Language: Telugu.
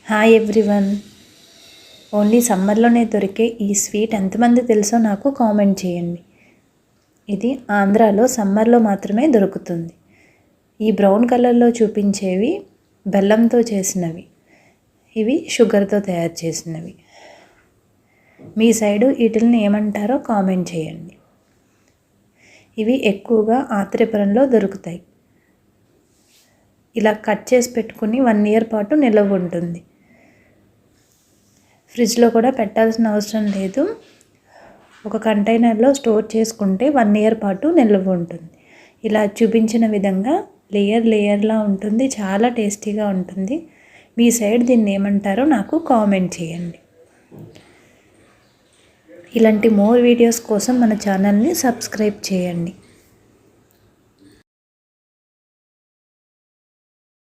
Hi everyone. ఓన్లీ సమ్మర్లోనే దొరికే ఈ స్వీట్ ఎంతమంది తెలుసో నాకు కామెంట్ చేయండి. ఇది ఆంధ్రాలో సమ్మర్లో మాత్రమే దొరుకుతుంది. ఈ బ్రౌన్ కలర్లో చూపించేవి బెల్లంతో చేసినవి, ఇవి షుగర్తో తయారు చేసినవి. మీ సైడు వీటిని ఏమంటారో కామెంట్ చేయండి. ఇవి ఎక్కువగా ఆత్రేయపురంలో దొరుకుతాయి. ఇలా కట్ చేసి పెట్టుకుని 1 ఇయర్ పాటు నిల్వ ఉంటుంది. ఫ్రిడ్జ్లో కూడా పెట్టాల్సిన అవసరం లేదు. ఒక కంటైనర్లో స్టోర్ చేసుకుంటే 1 ఇయర్ పాటు నిల్వ ఉంటుంది. ఇలా చూపించిన విధంగా లేయర్లా ఉంటుంది. చాలా టేస్టీగా ఉంటుంది. మీ సైడ్ దీన్ని ఏమంటారో నాకు కామెంట్ చేయండి. ఇలాంటి మోర్ వీడియోస్ కోసం మన ఛానల్ని సబ్స్క్రైబ్ చేయండి.